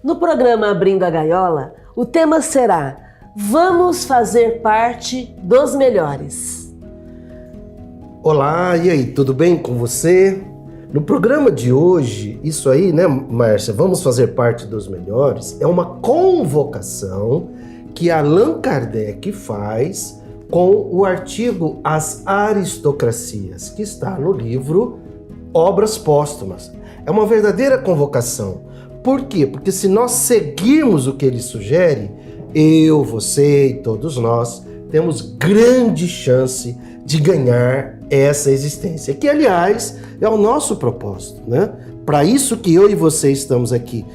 No programa Abrindo a Gaiola, o tema será Vamos fazer parte dos melhores. Olá, e aí, tudo bem com você? No programa de hoje, isso aí, né, Márcia? Vamos fazer parte dos melhores. É uma convocação que Allan Kardec faz com o artigo As Aristocracias, que está no livro Obras Póstumas. É uma verdadeira convocação. Por quê? Porque se nós seguirmos o que ele sugere, eu, você e todos nós temos grande chance de ganhar essa existência, que aliás é o nosso propósito, né? Para isso que eu e você estamos aqui,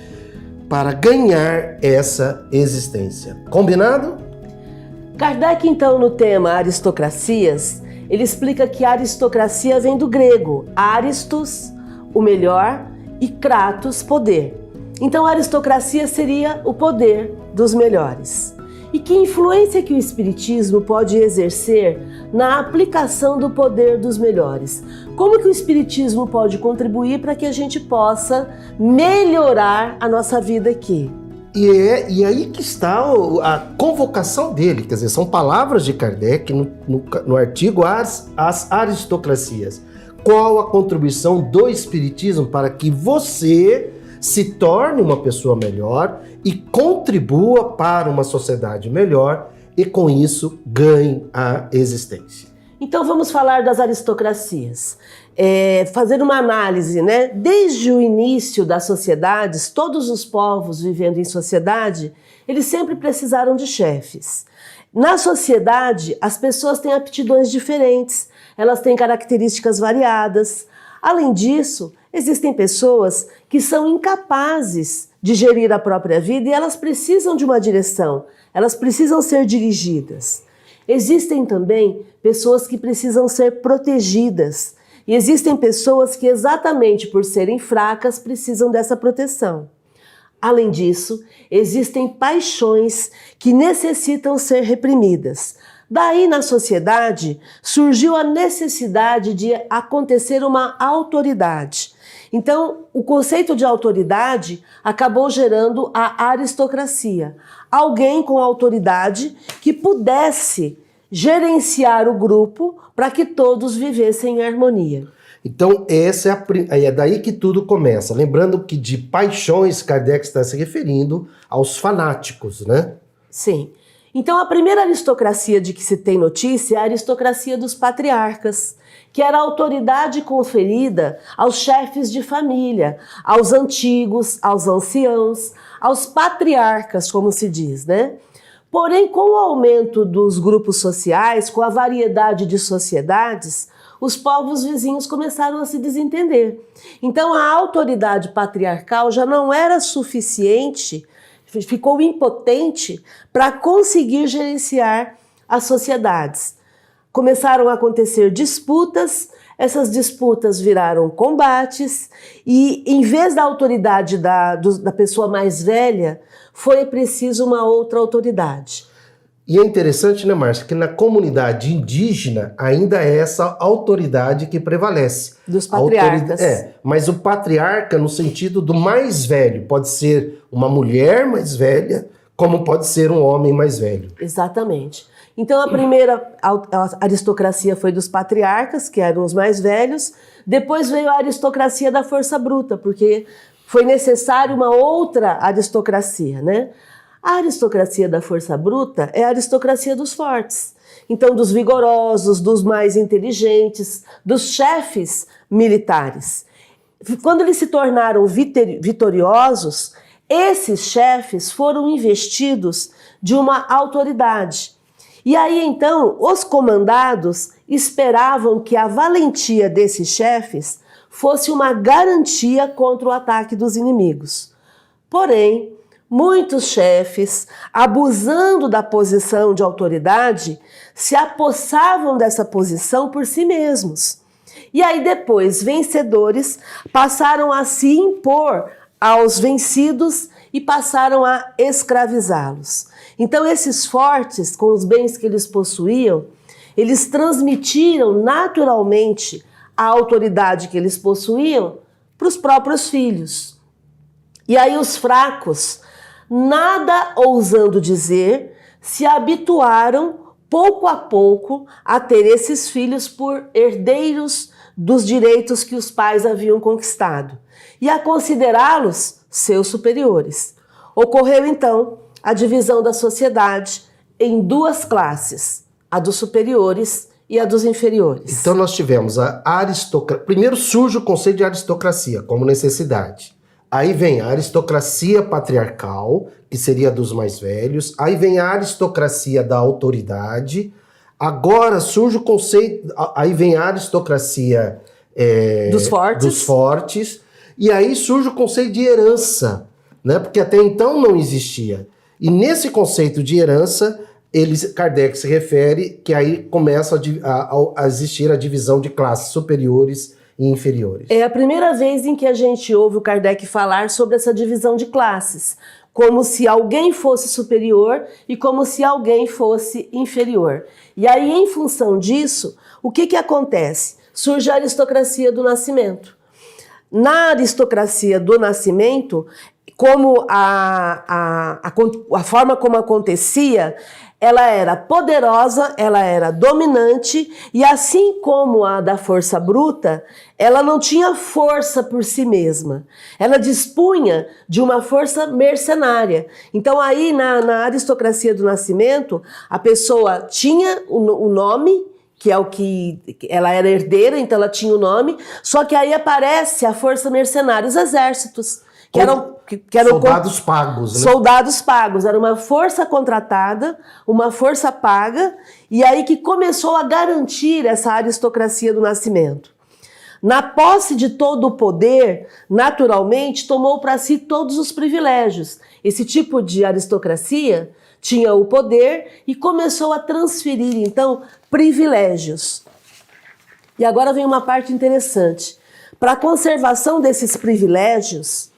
para ganhar essa existência. Combinado? Kardec, então, no tema Aristocracias, ele explica que a aristocracia vem do grego aristos, o melhor, e kratos, poder. Então a aristocracia seria o poder dos melhores. E que influência que o Espiritismo pode exercer na aplicação do poder dos melhores? Como que o Espiritismo pode contribuir para que a gente possa melhorar a nossa vida aqui? E aí que está a convocação dele, quer dizer, são palavras de Kardec no artigo As Aristocracias. Qual a contribuição do Espiritismo para que você se torne uma pessoa melhor e contribua para uma sociedade melhor e, com isso, ganhe a existência? Então vamos falar das aristocracias. Fazer uma análise, né? Desde o início das sociedades, todos os povos vivendo em sociedade, eles sempre precisaram de chefes. Na sociedade, as pessoas têm aptidões diferentes, elas têm características variadas. Além disso, existem pessoas que são incapazes de gerir a própria vida e elas precisam de uma direção, elas precisam ser dirigidas. Existem também pessoas que precisam ser protegidas e existem pessoas que, exatamente por serem fracas, precisam dessa proteção. Além disso, existem paixões que necessitam ser reprimidas. Daí, na sociedade, surgiu a necessidade de acontecer uma autoridade. Então, o conceito de autoridade acabou gerando a aristocracia. Alguém com autoridade que pudesse gerenciar o grupo para que todos vivessem em harmonia. Então, é daí que tudo começa. Lembrando que de paixões, Kardec está se referindo aos fanáticos, né? Sim. Então, a primeira aristocracia de que se tem notícia é a aristocracia dos patriarcas, que era a autoridade conferida aos chefes de família, aos antigos, aos anciãos, aos patriarcas, como se diz, né? Porém, com o aumento dos grupos sociais, com a variedade de sociedades, os povos vizinhos começaram a se desentender. Então, a autoridade patriarcal já não era suficiente, ficou impotente para conseguir gerenciar as sociedades. Começaram a acontecer disputas, essas disputas viraram combates e, em vez da autoridade da pessoa mais velha, foi preciso uma outra autoridade. E é interessante, né, Márcia, que na comunidade indígena ainda é essa autoridade que prevalece. Dos patriarcas. Mas o patriarca no sentido do mais velho. Pode ser uma mulher mais velha, como pode ser um homem mais velho. Exatamente. Então a primeira aristocracia foi dos patriarcas, que eram os mais velhos. Depois veio a aristocracia da força bruta, porque foi necessário uma outra aristocracia, né? A aristocracia da força bruta é a aristocracia dos fortes. Então, dos vigorosos, dos mais inteligentes, dos chefes militares. Quando eles se tornaram vitoriosos, esses chefes foram investidos de uma autoridade. E aí, então, os comandados esperavam que a valentia desses chefes fosse uma garantia contra o ataque dos inimigos. Porém, muitos chefes, abusando da posição de autoridade, se apossavam dessa posição por si mesmos. E aí depois, vencedores passaram a se impor aos vencidos e passaram a escravizá-los. Então esses fortes, com os bens que eles possuíam, eles transmitiram naturalmente a autoridade que eles possuíam para os próprios filhos. E aí os fracos, nada ousando dizer, se habituaram pouco a pouco a ter esses filhos por herdeiros dos direitos que os pais haviam conquistado e a considerá-los seus superiores. Ocorreu então a divisão da sociedade em duas classes, a dos superiores e a dos inferiores. Então nós tivemos a aristocracia. Primeiro surge o conceito de aristocracia como necessidade. Aí vem a aristocracia patriarcal, que seria dos mais velhos. Aí vem a aristocracia da autoridade. Agora surge o conceito... Aí vem a aristocracia dos fortes. E aí surge o conceito de herança, né? Porque até então não existia. E nesse conceito de herança, Kardec se refere que aí começa a existir a divisão de classes superiores e inferiores. É a primeira vez em que a gente ouve o Kardec falar sobre essa divisão de classes, como se alguém fosse superior e como se alguém fosse inferior. E aí, em função disso, o que acontece? Surge a aristocracia do nascimento. Na aristocracia do nascimento, como a forma como acontecia, ela era poderosa, ela era dominante, e assim como a da força bruta, ela não tinha força por si mesma. Ela dispunha de uma força mercenária. Então aí na aristocracia do nascimento, a pessoa tinha o nome, que é o que ela era herdeira, então ela tinha o nome, só que aí aparece a força mercenária, os exércitos, que eram soldados pagos, né? Soldados pagos, era uma força contratada, uma força paga, e aí que começou a garantir essa aristocracia do nascimento. Na posse de todo o poder, naturalmente, tomou para si todos os privilégios. Esse tipo de aristocracia tinha o poder e começou a transferir, então, privilégios. E agora vem uma parte interessante. Para a conservação desses privilégios,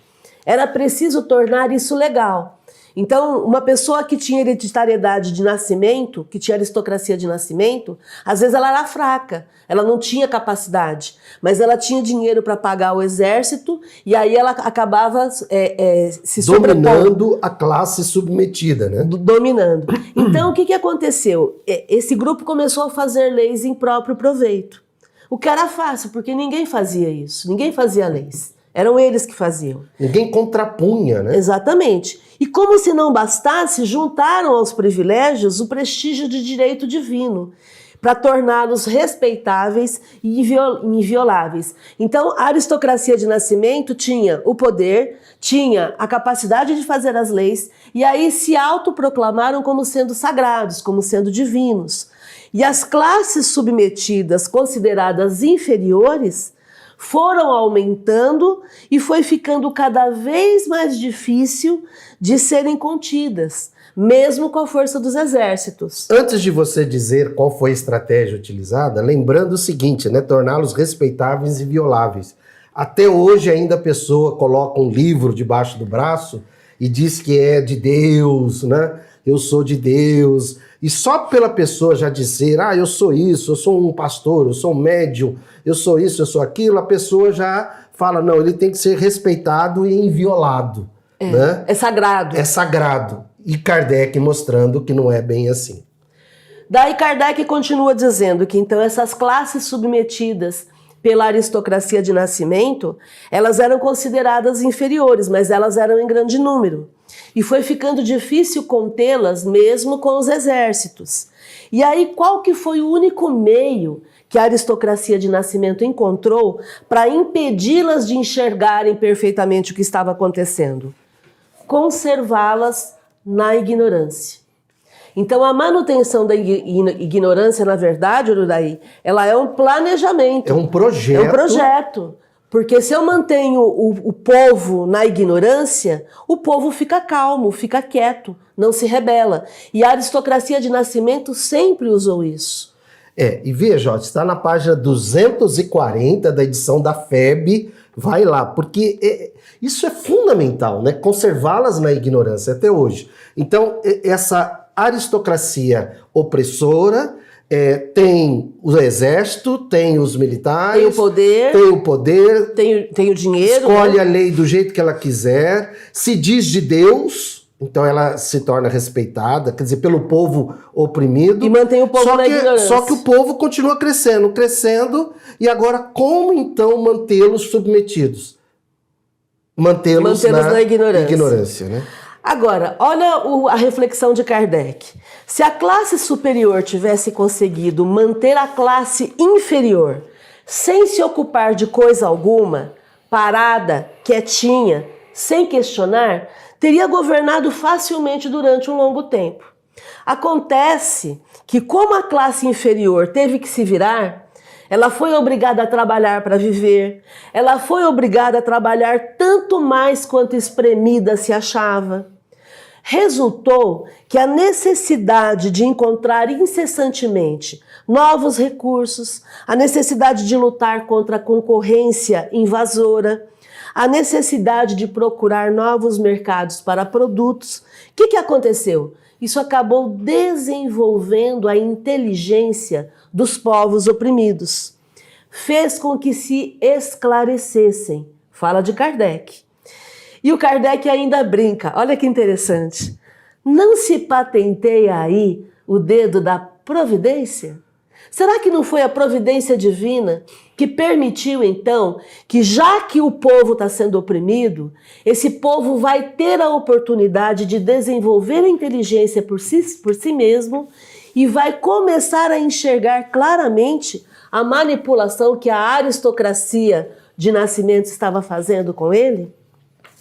era preciso tornar isso legal. Então, uma pessoa que tinha hereditariedade de nascimento, que tinha aristocracia de nascimento, às vezes ela era fraca, ela não tinha capacidade, mas ela tinha dinheiro para pagar o exército e aí ela acabava se dominando a classe submetida, né? Dominando. Então, o que aconteceu? Esse grupo começou a fazer leis em próprio proveito. O que era fácil, porque ninguém fazia isso, ninguém fazia leis. Eram eles que faziam. Ninguém contrapunha, né? Exatamente. E como se não bastasse, juntaram aos privilégios o prestígio de direito divino, para torná-los respeitáveis e invioláveis. Então, a aristocracia de nascimento tinha o poder, tinha a capacidade de fazer as leis, e aí se autoproclamaram como sendo sagrados, como sendo divinos. E as classes submetidas, consideradas inferiores, foram aumentando e foi ficando cada vez mais difícil de serem contidas, mesmo com a força dos exércitos. Antes de você dizer qual foi a estratégia utilizada, lembrando o seguinte, né, torná-los respeitáveis e invioláveis. Até hoje ainda a pessoa coloca um livro debaixo do braço e diz que é de Deus, né? Eu sou de Deus. E só pela pessoa já dizer, eu sou isso, eu sou um pastor, eu sou um médium, eu sou isso, eu sou aquilo, a pessoa já fala, não, ele tem que ser respeitado e inviolado. Né? É sagrado. É sagrado. E Kardec mostrando que não é bem assim. Daí Kardec continua dizendo que então essas classes submetidas pela aristocracia de nascimento, elas eram consideradas inferiores, mas elas eram em grande número. E foi ficando difícil contê-las mesmo com os exércitos. E aí qual que foi o único meio que a aristocracia de nascimento encontrou para impedi-las de enxergarem perfeitamente o que estava acontecendo? Conservá-las na ignorância. Então a manutenção da ignorância, na verdade, Urudaí, ela é um planejamento. É um projeto. É um projeto. Porque se eu mantenho o povo na ignorância, o povo fica calmo, fica quieto, não se rebela. E a aristocracia de nascimento sempre usou isso. E veja, está na página 240 da edição da FEB, vai lá, porque isso é fundamental, né? Conservá-las na ignorância até hoje. Então, essa aristocracia opressora, Tem o exército, tem os militares, Tem o poder, tem o dinheiro. Escolhe, né, a lei do jeito que ela quiser, se diz de Deus, então ela se torna respeitada, quer dizer, pelo povo oprimido. E mantém o povo na ignorância. Só que o povo continua crescendo, e agora como então mantê-los submetidos? Mantê-los na ignorância, né? Agora, olha a reflexão de Kardec. Se a classe superior tivesse conseguido manter a classe inferior sem se ocupar de coisa alguma, parada, quietinha, sem questionar, teria governado facilmente durante um longo tempo. Acontece que, como a classe inferior teve que se virar, ela foi obrigada a trabalhar para viver, ela foi obrigada a trabalhar tanto mais quanto espremida se achava. Resultou que a necessidade de encontrar incessantemente novos recursos, a necessidade de lutar contra a concorrência invasora, a necessidade de procurar novos mercados para produtos. O que aconteceu? Isso acabou desenvolvendo a inteligência dos povos oprimidos. Fez com que se esclarecessem. Fala de Kardec. E o Kardec ainda brinca, olha que interessante. Não se patenteia aí o dedo da providência? Será que não foi a providência divina que permitiu, então, que já que o povo está sendo oprimido, esse povo vai ter a oportunidade de desenvolver a inteligência por si mesmo e vai começar a enxergar claramente a manipulação que a aristocracia de nascimento estava fazendo com ele?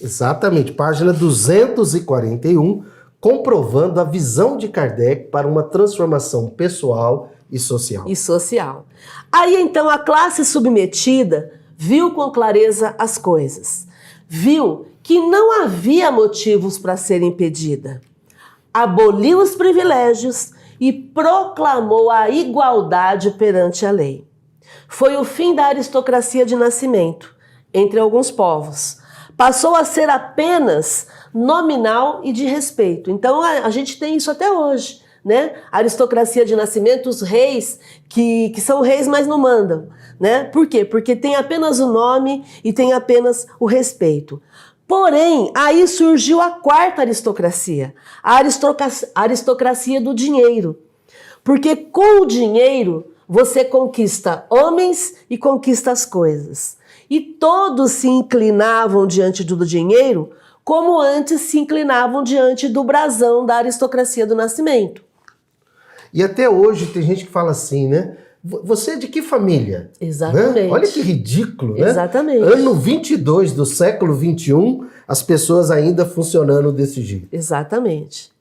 Exatamente, página 241, comprovando a visão de Kardec para uma transformação pessoal e social. Aí então a classe submetida viu com clareza as coisas. Viu que não havia motivos para ser impedida. Aboliu os privilégios e proclamou a igualdade perante a lei. Foi o fim da aristocracia de nascimento entre alguns povos. Passou a ser apenas nominal e de respeito. Então a gente tem isso até hoje, né? A aristocracia de nascimento, os reis que são reis, mas não mandam, né? Por quê? Porque tem apenas o nome e tem apenas o respeito. Porém, aí surgiu a quarta aristocracia, a aristocracia do dinheiro. Porque com o dinheiro você conquista homens e conquista as coisas. E todos se inclinavam diante do dinheiro como antes se inclinavam diante do brasão da aristocracia do nascimento. E até hoje tem gente que fala assim, né? Você é de que família? Exatamente. Né? Olha que ridículo, né? Exatamente. Ano 22 do século 21, as pessoas ainda funcionando desse jeito. Exatamente.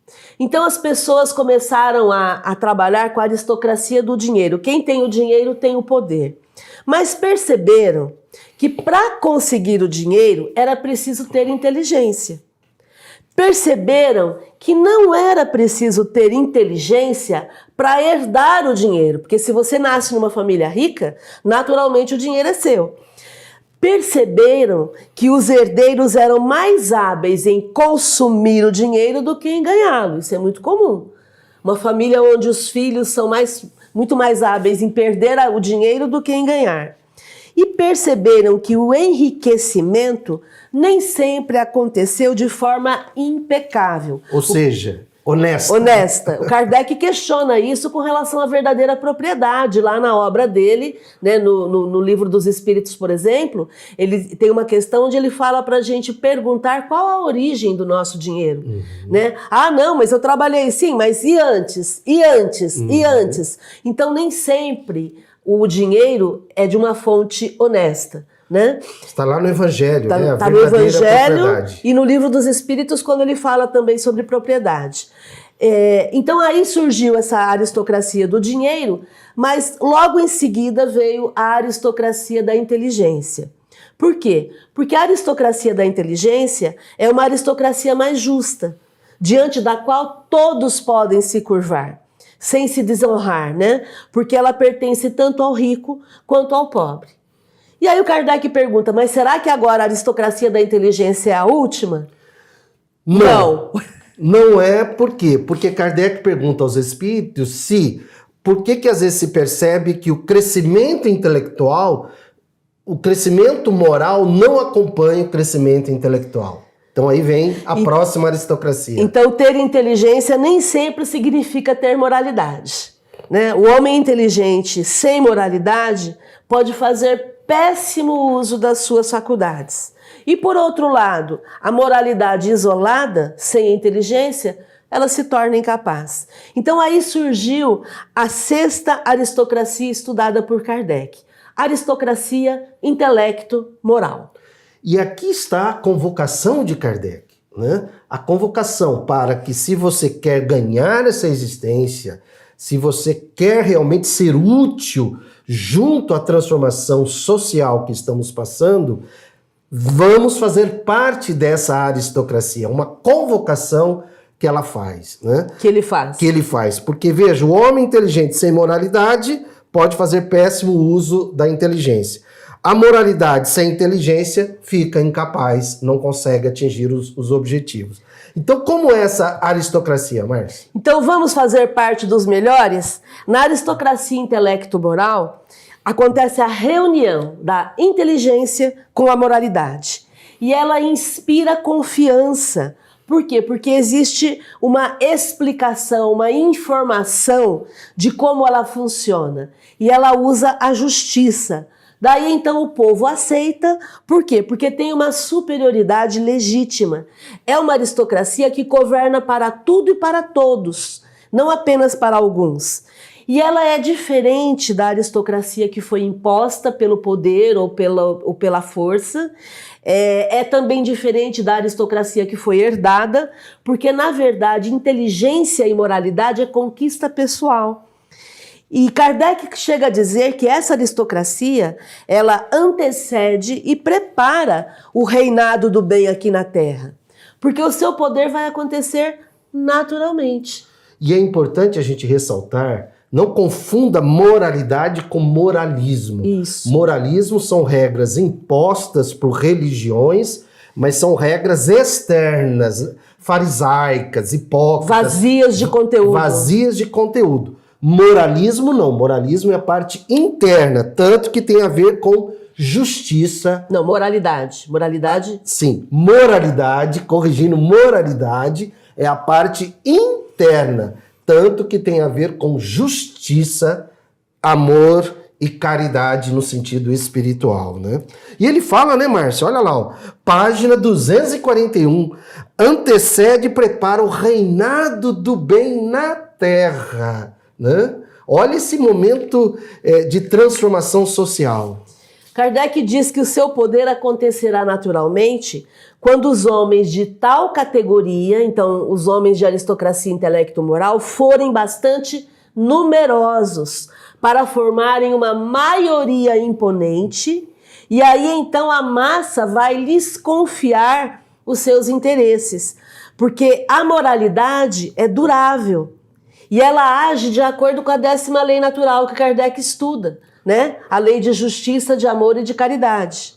Então as pessoas começaram a trabalhar com a aristocracia do dinheiro. Quem tem o dinheiro tem o poder. Mas perceberam que para conseguir o dinheiro era preciso ter inteligência. Perceberam que não era preciso ter inteligência para herdar o dinheiro, porque se você nasce numa família rica, naturalmente o dinheiro é seu. Perceberam que os herdeiros eram mais hábeis em consumir o dinheiro do que em ganhá-lo. Isso é muito comum. Uma família onde os filhos são muito mais hábeis em perder o dinheiro do que em ganhar. E perceberam que o enriquecimento nem sempre aconteceu de forma impecável. Ou seja, honesta. Honesta. O Kardec questiona isso com relação à verdadeira propriedade. Lá na obra dele, né, no Livro dos Espíritos, por exemplo, ele tem uma questão onde ele fala para a gente perguntar qual a origem do nosso dinheiro. Né? Ah, não, mas eu trabalhei sim, mas e antes? E antes? E antes? Então, nem sempre o dinheiro é de uma fonte honesta. Né? Está lá no Evangelho, né? Está no Evangelho e no Livro dos Espíritos, quando ele fala também sobre propriedade. Então aí surgiu essa aristocracia do dinheiro, mas logo em seguida veio a aristocracia da inteligência. Por quê? Porque a aristocracia da inteligência é uma aristocracia mais justa, diante da qual todos podem se curvar, sem se desonrar, né? Porque ela pertence tanto ao rico quanto ao pobre. E aí o Kardec pergunta, mas será que agora a aristocracia da inteligência é a última? Não. Não é por quê? Porque Kardec pergunta aos espíritos se por que que às vezes se percebe que o crescimento intelectual, o crescimento moral não acompanha o crescimento intelectual? Então aí vem a próxima aristocracia. Então ter inteligência nem sempre significa ter moralidade, né? O homem inteligente sem moralidade pode fazer péssimo uso das suas faculdades. E por outro lado, a moralidade isolada, sem inteligência, ela se torna incapaz. Então aí surgiu a sexta aristocracia estudada por Kardec. Aristocracia, intelecto, moral. E aqui está a convocação de Kardec, né? A convocação para que, se você quer ganhar essa existência, se você quer realmente ser útil junto à transformação social que estamos passando, vamos fazer parte dessa aristocracia, uma convocação que ela faz, né? Que ele faz. Que ele faz. Porque, veja, o homem inteligente sem moralidade pode fazer péssimo uso da inteligência. A moralidade sem inteligência fica incapaz, não consegue atingir os objetivos. Então, como é essa aristocracia, Márcia? Então, vamos fazer parte dos melhores? Na aristocracia intelecto-moral, acontece a reunião da inteligência com a moralidade. E ela inspira confiança. Por quê? Porque existe uma explicação, uma informação de como ela funciona. E ela usa a justiça. Daí então o povo aceita, por quê? Porque tem uma superioridade legítima. É uma aristocracia que governa para tudo e para todos, não apenas para alguns. E ela é diferente da aristocracia que foi imposta pelo poder ou pela força. É também diferente da aristocracia que foi herdada, porque na verdade inteligência e moralidade é conquista pessoal. E Kardec chega a dizer que essa aristocracia, ela antecede e prepara o reinado do bem aqui na Terra. Porque o seu poder vai acontecer naturalmente. E é importante a gente ressaltar, não confunda moralidade com moralismo. Isso. Moralismo são regras impostas por religiões, mas são regras externas, farisaicas, hipócritas. Vazias de conteúdo. Vazias de conteúdo. Moralismo não, moralismo é a parte interna, tanto que tem a ver com justiça. Não, moralidade. Moralidade? Sim, moralidade, corrigindo, moralidade é a parte interna, tanto que tem a ver com justiça, amor e caridade no sentido espiritual, né? E ele fala, né, Márcia? Olha lá, ó, página 241, antecede e prepara o reinado do bem na terra. Né? Olha esse momento de transformação social. Kardec diz que o seu poder acontecerá naturalmente quando os homens de tal categoria, então os homens de aristocracia intelecto-moral, forem bastante numerosos para formarem uma maioria imponente, e aí então a massa vai lhes confiar os seus interesses, porque a moralidade é durável. E ela age de acordo com a 10ª lei natural que Kardec estuda, né? A lei de justiça, de amor e de caridade.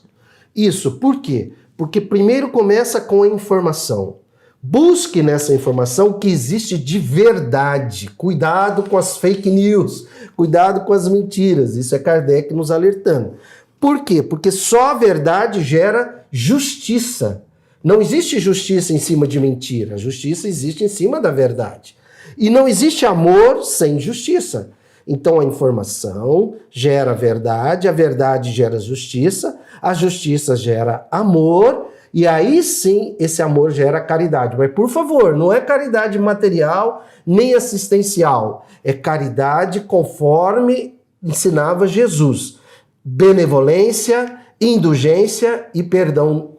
Isso, por quê? Porque primeiro começa com a informação. Busque nessa informação que existe de verdade. Cuidado com as fake news, cuidado com as mentiras. Isso é Kardec nos alertando. Por quê? Porque só a verdade gera justiça. Não existe justiça em cima de mentira. A justiça existe em cima da verdade. E não existe amor sem justiça. Então a informação gera verdade, a verdade gera justiça, a justiça gera amor, e aí sim esse amor gera caridade. Mas por favor, não é caridade material nem assistencial, é caridade conforme ensinava Jesus. Benevolência, indulgência e perdão.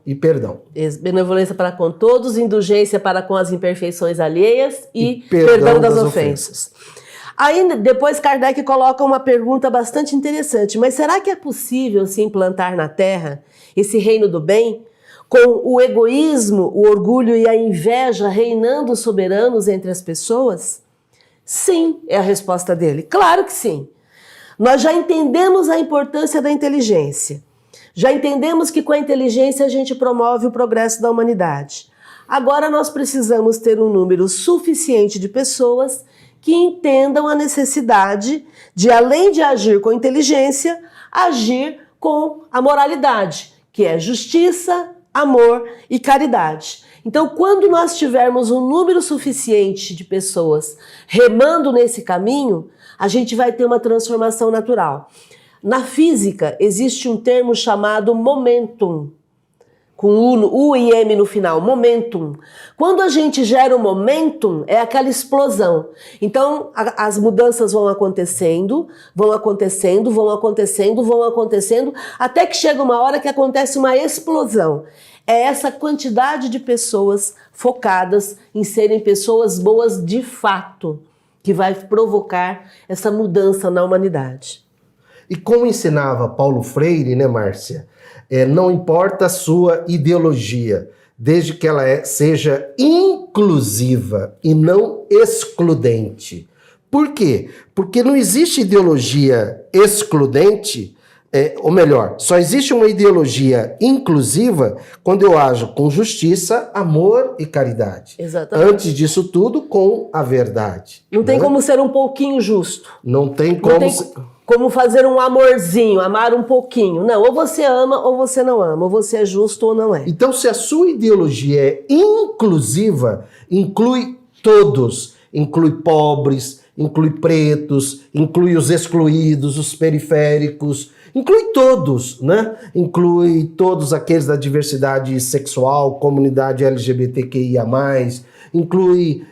Benevolência para com todos, indulgência para com as imperfeições alheias e perdão das ofensas. Aí depois Kardec coloca uma pergunta bastante interessante, mas será que é possível se implantar na Terra esse reino do bem, com o egoísmo, o orgulho e a inveja reinando soberanos entre as pessoas? Sim, é a resposta dele. Claro que sim. Nós já entendemos a importância da inteligência. Já entendemos que com a inteligência a gente promove o progresso da humanidade. Agora nós precisamos ter um número suficiente de pessoas que entendam a necessidade de, além de agir com inteligência, agir com a moralidade, que é justiça, amor e caridade. Então, quando nós tivermos um número suficiente de pessoas remando nesse caminho, a gente vai ter uma transformação natural. Na física, existe um termo chamado momentum, com U e M no final, momentum. Quando a gente gera um momentum, é aquela explosão. Então, as mudanças vão acontecendo, até que chega uma hora que acontece uma explosão. É essa quantidade de pessoas focadas em serem pessoas boas de fato que vai provocar essa mudança na humanidade. E como ensinava Paulo Freire, né, Márcia? Não importa a sua ideologia, desde que ela seja inclusiva e não excludente. Por quê? Porque não existe ideologia excludente, ou melhor, só existe uma ideologia inclusiva quando eu ajo com justiça, amor e caridade. Exatamente. Antes disso tudo, com a verdade. Não tem como ser um pouquinho justo. Não tem como... Como fazer um amorzinho, amar um pouquinho. Não, ou você ama ou você não ama, ou você é justo ou não é. Então, se a sua ideologia é inclusiva, inclui todos, inclui pobres, inclui pretos, inclui os excluídos, os periféricos, inclui todos, né? Inclui todos aqueles da diversidade sexual, comunidade LGBTQIA+, inclui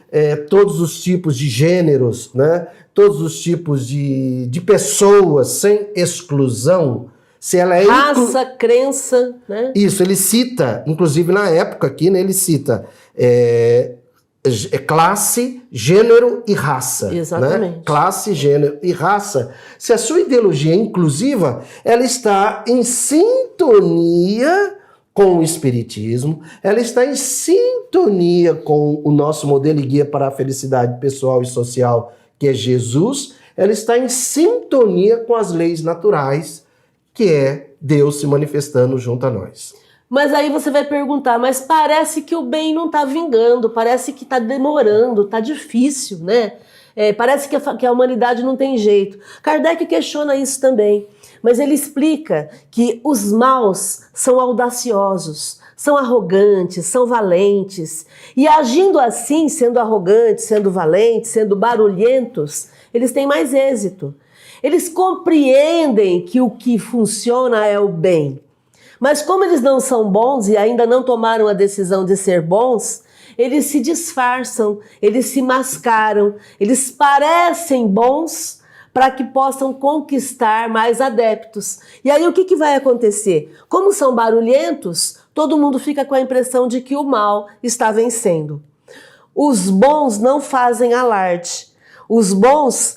todos os tipos de gêneros, né? Todos os tipos de pessoas, sem exclusão. Se ela é raça, crença, né? Isso, ele cita, inclusive na época aqui, né, ele cita classe, gênero e raça. Exatamente. Né? Classe, gênero e raça. Se a sua ideologia é inclusiva, ela está em sintonia com o Espiritismo, ela está em sintonia com o nosso modelo e guia para a felicidade pessoal e social, que é Jesus, ela está em sintonia com as leis naturais, que é Deus se manifestando junto a nós. Mas aí você vai perguntar, mas parece que o bem não está vingando, parece que está demorando, está difícil, né? Parece que a humanidade não tem jeito. Kardec questiona isso também, mas ele explica que os maus são audaciosos, são arrogantes, são valentes, e agindo assim, sendo arrogantes, sendo valentes, sendo barulhentos, eles têm mais êxito. Eles compreendem que o que funciona é o bem. Mas como eles não são bons e ainda não tomaram a decisão de ser bons, eles se disfarçam, eles se mascaram, eles parecem bons para que possam conquistar mais adeptos. E aí o que vai acontecer? Como são barulhentos, todo mundo fica com a impressão de que o mal está vencendo. Os bons não fazem alarde. Os bons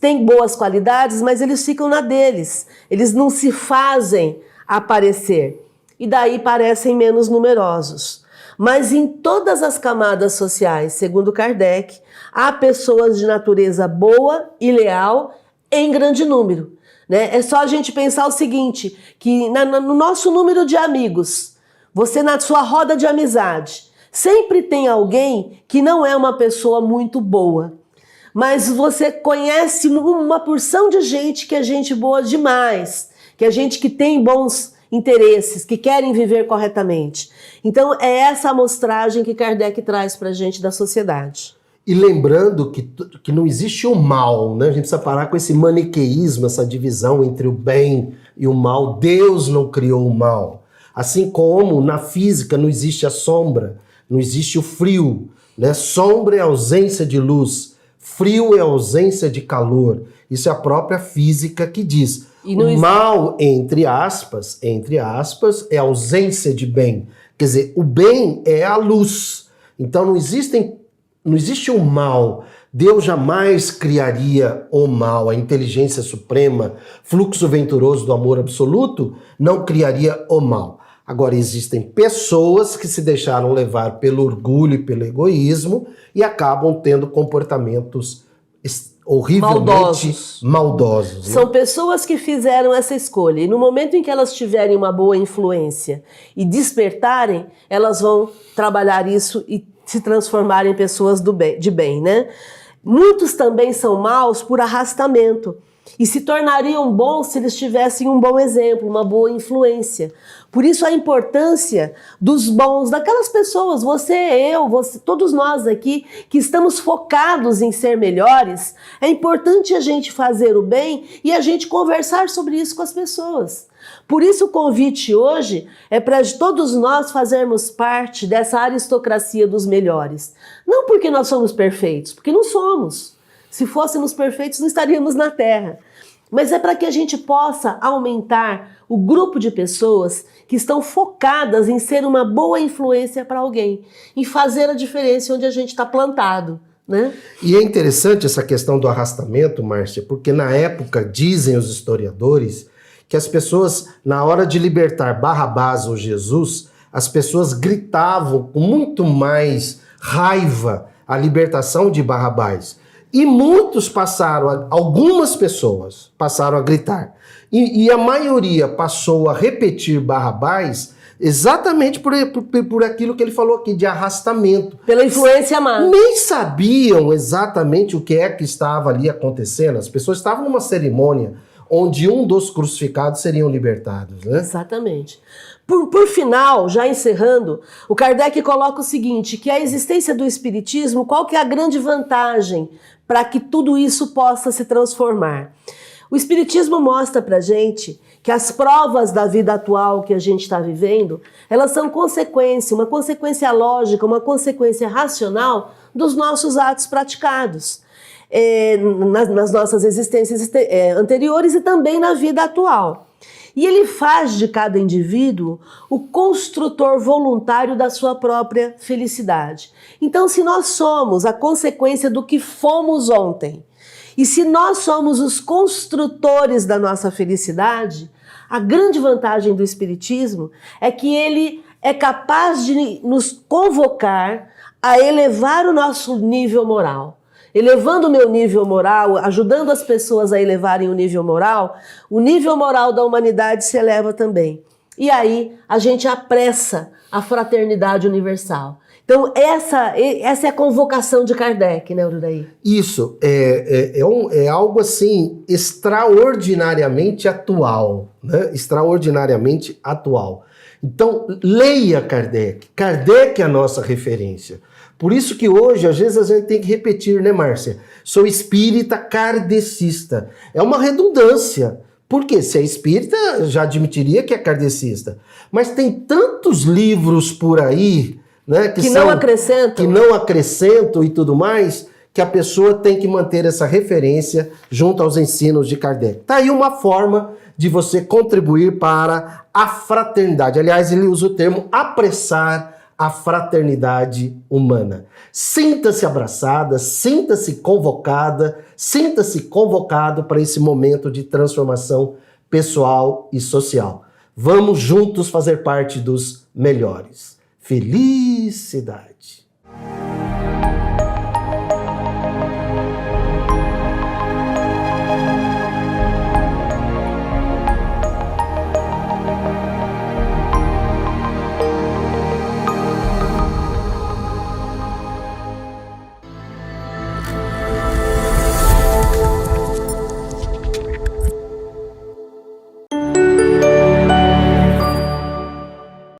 têm boas qualidades, mas eles ficam na deles. Eles não se fazem aparecer. E daí parecem menos numerosos. Mas em todas as camadas sociais, segundo Kardec, há pessoas de natureza boa e leal em grande número. Né? É só a gente pensar o seguinte, que no nosso número de amigos, você na sua roda de amizade, sempre tem alguém que não é uma pessoa muito boa. Mas você conhece uma porção de gente que é gente boa demais, que é gente que tem bons interesses, que querem viver corretamente. Então é essa amostragem que Kardec traz para a gente da sociedade. E lembrando que não existe o mal, né? A gente precisa parar com esse maniqueísmo, essa divisão entre o bem e o mal. Deus não criou o mal. Assim como na física não existe a sombra, não existe o frio, né? Sombra é ausência de luz, frio é ausência de calor. Isso é a própria física que diz. O mal, entre aspas, é ausência de bem. Quer dizer, o bem é a luz. Então não existe o mal. Deus jamais criaria o mal. A inteligência suprema, fluxo venturoso do amor absoluto, não criaria o mal. Agora, existem pessoas que se deixaram levar pelo orgulho e pelo egoísmo e acabam tendo comportamentos horrivelmente maldosos. São pessoas que fizeram essa escolha e no momento em que elas tiverem uma boa influência e despertarem, elas vão trabalhar isso e se transformar em pessoas de bem, né? Muitos também são maus por arrastamento e se tornariam bons se eles tivessem um bom exemplo, uma boa influência. Por isso a importância dos bons, daquelas pessoas, você, eu, você, todos nós aqui que estamos focados em ser melhores, é importante a gente fazer o bem e a gente conversar sobre isso com as pessoas. Por isso o convite hoje é para todos nós fazermos parte dessa aristocracia dos melhores. Não porque nós somos perfeitos, porque não somos. Se fôssemos perfeitos, não estaríamos na Terra. Mas é para que a gente possa aumentar o grupo de pessoas que estão focadas em ser uma boa influência para alguém, em fazer a diferença onde a gente está plantado, né? E é interessante essa questão do arrastamento, Márcia, porque na época, dizem os historiadores, que as pessoas, na hora de libertar Barrabás ou Jesus, as pessoas gritavam com muito mais raiva a libertação de Barrabás. E algumas pessoas passaram a gritar. E a maioria passou a repetir Barrabás exatamente por aquilo que ele falou aqui, de arrastamento. Pela influência má. Nem sabiam exatamente o que é que estava ali acontecendo. As pessoas estavam numa cerimônia onde um dos crucificados seriam libertados, né? Exatamente. Por final, já encerrando, o Kardec coloca o seguinte, que a existência do Espiritismo, qual que é a grande vantagem para que tudo isso possa se transformar? O Espiritismo mostra para a gente que as provas da vida atual que a gente está vivendo, elas são consequência, uma consequência lógica, uma consequência racional dos nossos atos praticados. Nas nossas existências anteriores e também na vida atual. E ele faz de cada indivíduo o construtor voluntário da sua própria felicidade. Então, se nós somos a consequência do que fomos ontem, e se nós somos os construtores da nossa felicidade, a grande vantagem do Espiritismo é que ele é capaz de nos convocar a elevar o nosso nível moral. Elevando o meu nível moral, ajudando as pessoas a elevarem o nível moral da humanidade se eleva também. E aí a gente apressa a fraternidade universal. Então essa é a convocação de Kardec, né, Ururaí? Isso, é algo assim extraordinariamente atual, né? Extraordinariamente atual. Então leia Kardec. Kardec é a nossa referência. Por isso que hoje, às vezes, a gente tem que repetir, né, Márcia? Sou espírita kardecista. É uma redundância. Por quê? Se é espírita, já admitiria que é kardecista. Mas tem tantos livros por aí, né, que não acrescentam. Que não acrescentam e tudo mais, que a pessoa tem que manter essa referência junto aos ensinos de Kardec. Tá aí uma forma de você contribuir para a fraternidade. Aliás, ele usa o termo apressar a fraternidade humana. Sinta-se abraçada, sinta-se convocada, sinta-se convocado para esse momento de transformação pessoal e social. Vamos juntos fazer parte dos melhores. Felicidade!